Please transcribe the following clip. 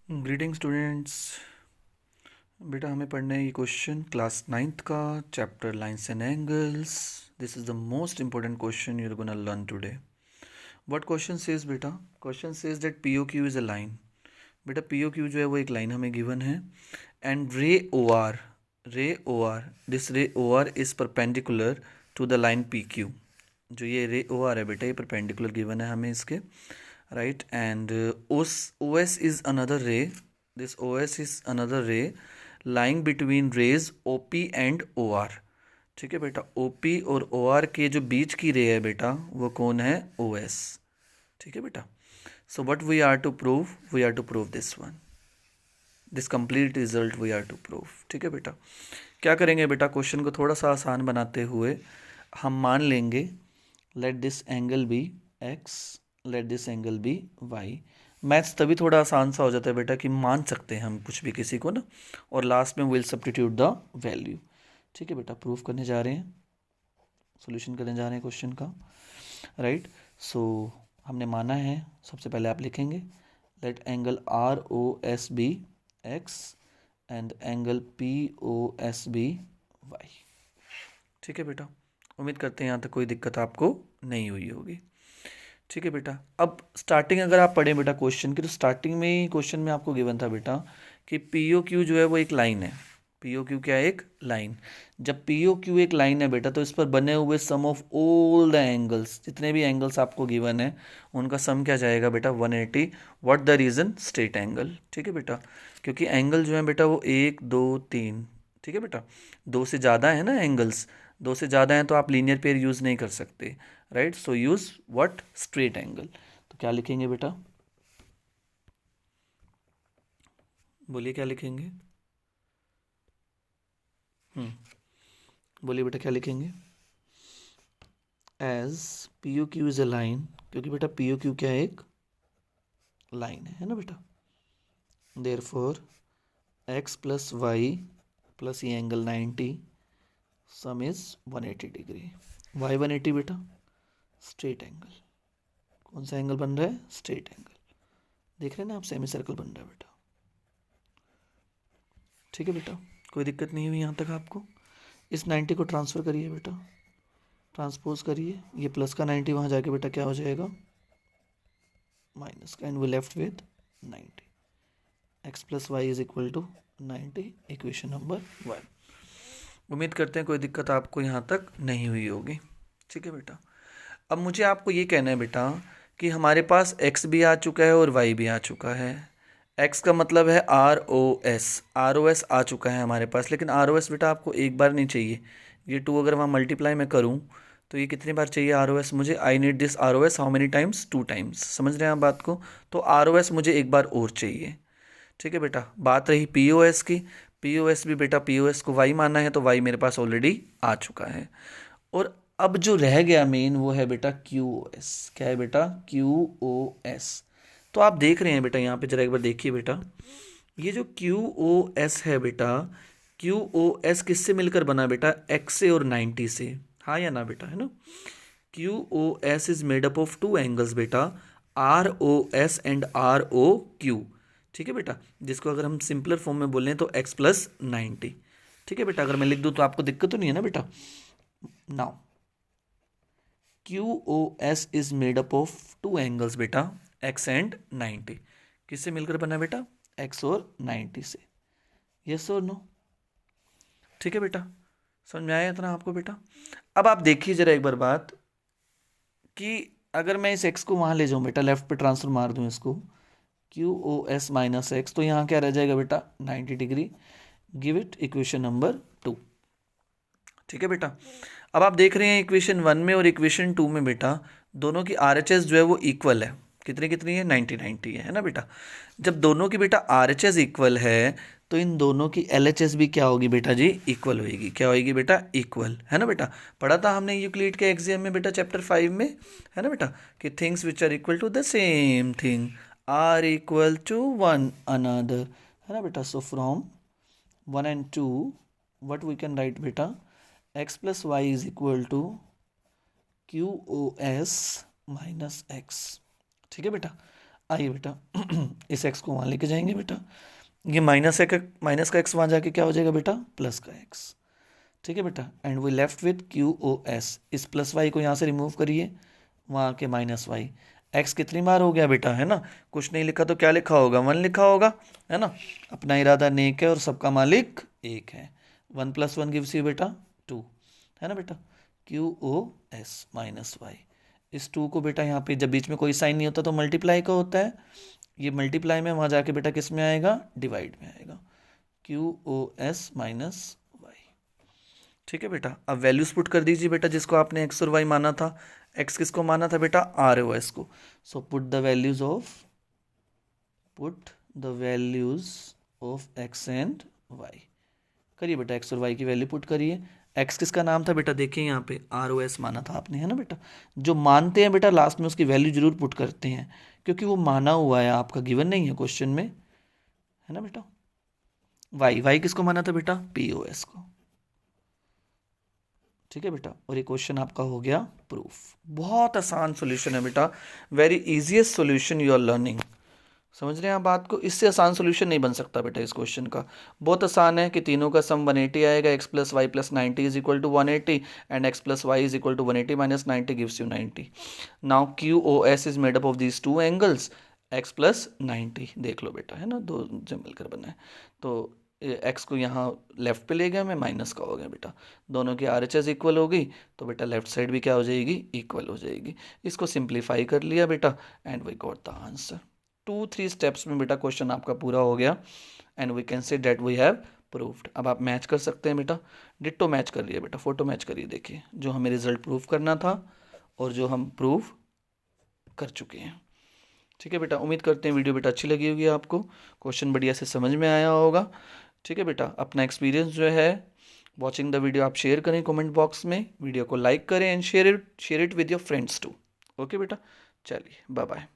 Greeting students. बेटा हमें पढ़ना है ये क्वेश्चन क्लास 9th का chapter lines and angles. This is the most important question you are gonna learn today. What question says बेटा? Question says that P O Q is a line. बेटा P O Q जो है वो एक line हमें given है and रे O R this ray O R is perpendicular to the line P Q. जो ये रे ओ आर है बेटा ये परपेंडिकुलर गिवन है हमें इसके, right? And OS is another ray. This OS is another ray lying between rays OP and OR. ठीक है बेटा, OP और OR के जो बीच की रे है बेटा वो कौन है? OS। ठीक है बेटा, so what we are to prove? We are to prove this one, this complete result we are to prove। ठीक है बेटा, क्या करेंगे बेटा? क्वेश्चन को थोड़ा सा आसान बनाते हुए हम मान लेंगे let this angle be x, let this angle be y। Maths तभी थोड़ा आसान सा हो जाता है बेटा कि मान सकते हैं हम कुछ भी किसी को ना, और लास्ट में विल सब्स्टिट्यूट द वैल्यू। ठीक है बेटा, प्रूफ करने जा रहे हैं, सॉल्यूशन करने जा रहे हैं क्वेश्चन का, राइट? सो हमने माना है, सबसे पहले आप लिखेंगे let angle R O S be X and angle P O S be Y. ठीक है बेटा, उम्मीद करते हैं यहाँ तक कोई दिक्कत आपको नहीं हुई होगी। ठीक है बेटा, अब स्टार्टिंग अगर आप पढ़ें बेटा क्वेश्चन की, तो स्टार्टिंग में ही क्वेश्चन में आपको गिवन था बेटा कि पी ओ क्यू जो है वो एक लाइन है। पी ओ क्यू क्या है? एक लाइन। जब पी ओ क्यू एक लाइन है बेटा तो इस पर बने हुए सम ऑफ ऑल द एंगल्स, जितने भी एंगल्स आपको गिवन है उनका सम क्या जाएगा बेटा? 180। What the reason? Straight angle. ठीक है बेटा, क्योंकि एंगल जो है बेटा वो 1 2 3, ठीक है बेटा, दो से ज़्यादा है ना एंगल्स, दो से ज़्यादा हैं तो आप लीनियर पेयर यूज़ नहीं कर सकते, right? So use what? Straight angle. तो क्या लिखेंगे बेटा? बोलिए क्या लिखेंगे? बोलिए बेटा क्या लिखेंगे? As P O Q is a line, क्योंकि बेटा पी ओ क्यू क्या है? एक लाइन है ना बेटा। Therefore x plus y plus ये angle 90, sum is 180 degree. Why 180 बेटा, स्ट्रेट एंगल। कौन सा एंगल बन रहा है? Straight angle. देख रहे हैं ना आप, सेमी सर्कल बन रहा है बेटा। ठीक है बेटा, कोई दिक्कत नहीं हुई यहाँ तक आपको? इस 90 को ट्रांसफ़र करिए बेटा, ट्रांसपोज करिए, ये प्लस का 90 वहाँ जाके बेटा क्या हो जाएगा? माइनस का, and we left with 90। X plus Y is equal to 90, equation number 1। उम्मीद करते हैं कोई दिक्कत आपको यहाँ तक नहीं हुई होगी। ठीक है बेटा, अब मुझे आपको ये कहना है बेटा कि हमारे पास x भी आ चुका है और y भी आ चुका है। x का मतलब है आर ओ एस आ चुका है हमारे पास, लेकिन आर ओ एस बेटा आपको एक बार नहीं चाहिए। ये 2 अगर वहाँ मल्टीप्लाई मैं करूँ तो ये कितनी बार चाहिए आर ओ एस मुझे? I need this R O S how many times? 2 times. समझ रहे हैं आप बात को? तो आर ओ एस मुझे एक बार और चाहिए। ठीक है बेटा, बात रही पी ओ एस की, पी ओ एस भी बेटा पी ओ एस को वाई मानना है तो वाई मेरे पास ऑलरेडी आ चुका है। और अब जो रह गया मेन वो है बेटा क्यू ओ एस। क्या है बेटा? Q O S. तो आप देख रहे हैं बेटा यहाँ पे जरा एक बार देखिए बेटा, ये जो क्यू ओ एस है बेटा, क्यू ओ एस किससे मिलकर बना बेटा? एक्स से और 90 से। हाँ या ना बेटा? है ना? Q O S is made up of 2 angles बेटा, R O S and R O Q. ठीक है बेटा, जिसको अगर हम सिंपलर फॉर्म में बोलें तो एक्स प्लस 90। ठीक है बेटा, अगर मैं लिख दूँ तो आपको दिक्कत तो नहीं है ना बेटा? Now QoS is made up of 2 angles बेटा, x एंड 90। किससे मिलकर बना बेटा? x और 90 से। यस और नो? ठीक है बेटा, समझ में आया इतना आपको बेटा? अब आप देखिए जरा एक बार बात कि अगर मैं इस x को वहाँ ले जाऊँ बेटा, लेफ्ट पे ट्रांसफर मार दूँ इसको, QoS माइनस एक्स, तो यहाँ क्या रह जाएगा बेटा? 90 degree. Give it equation number 2। ठीक है बेटा, अब आप देख रहे हैं इक्वेशन 1 में और इक्वेशन 2 में बेटा दोनों की RHS जो है वो इक्वल है। कितनी कितनी है? 90 90 है ना बेटा? जब दोनों की बेटा RHS इक्वल है तो इन दोनों की LHS भी क्या होगी बेटा जी? इक्वल होगी। क्या होगी बेटा? इक्वल। है ना बेटा? पढ़ा था हमने यूक्लिड के एग्जाम में बेटा चैप्टर 5 में, है ना बेटा, कि things which are equal to the same thing are equal to one another. है ना बेटा? So from 1 and 2 what we can write बेटा? x plus y is equal to QoS minus x. ठीक है बेटा, आइए बेटा इस x को वहाँ लेके जाएंगे बेटा, ये माइनस का x वहाँ जाके क्या हो जाएगा बेटा, प्लस का x। ठीक है बेटा, and we left with QoS। इस प्लस वाई को यहाँ से रिमूव करिए, वहाँ के माइनस वाई। x कितनी बार हो गया बेटा, है ना, कुछ नहीं लिखा तो क्या लिखा होगा, 1 लिखा होगा, है ना। अपना इरादा नेक है और सबका मालिक एक है। 1 + 1 गिव्स यू बेटा 2, है ना बेटा, QoS माइनस वाई। इस 2 को बेटा यहाँ पे जब बीच में कोई साइन नहीं होता तो मल्टीप्लाई का होता है, ये मल्टीप्लाई में वहाँ जाके बेटा किस में आएगा, डिवाइड में आएगा, QoS माइनस वाई। ठीक है बेटा, अब वैल्यूज पुट कर दीजिए बेटा, जिसको आपने x और y माना था। x किसको माना था बेटा, ROS को। So put the values of x and y। करिए बेटा, x और y की वैल्यू पुट करिए। x किसका नाम था बेटा, देखिए यहाँ पे ROS माना था आपने, है ना बेटा। जो मानते हैं बेटा लास्ट में उसकी वैल्यू जरूर पुट करते हैं, क्योंकि वो माना हुआ है, आपका गिवन नहीं है क्वेश्चन में, है ना बेटा। y किसको माना था बेटा, POS को। ठीक है बेटा, और ये क्वेश्चन आपका हो गया प्रूफ। बहुत आसान सॉल्यूशन है बेटा, very easiest solution you are learning. समझ रहे हैं आप बात को, इससे आसान सॉल्यूशन नहीं बन सकता बेटा इस क्वेश्चन का। बहुत आसान है कि तीनों का सम 180 आएगा, x + y + 90 is equal to 180 and x + y is equal to 180 - 90 gives you 90। Now QoS is made up of these 2 angles, x + 90 देख लो बेटा, है ना, दो जो मिलकर बना है। तो x को यहाँ लेफ्ट पे ले गया मैं, माइनस का हो गया बेटा, दोनों की RHS इक्वल होगी तो बेटा लेफ्ट साइड भी क्या हो जाएगी, इक्वल हो जाएगी। इसको सिंप्लीफाई कर लिया बेटा and we got the answer. 2-3 steps में बेटा क्वेश्चन आपका पूरा हो गया and we can say that we have proved. अब आप मैच कर सकते हैं बेटा, डिट्टो मैच कर लिया बेटा, फोटो मैच करिए, देखिए जो हमें रिजल्ट प्रूव करना था और जो हम प्रूव कर चुके हैं। ठीक है बेटा, उम्मीद करते हैं वीडियो बेटा अच्छी लगी होगी आपको, क्वेश्चन बढ़िया से समझ में आया होगा। ठीक है बेटा, अपना एक्सपीरियंस जो है वॉचिंग द वीडियो आप शेयर करें कमेंट बॉक्स में, वीडियो को लाइक करें and share it with your friends too. Okay बेटा, चलिए बाय बाय।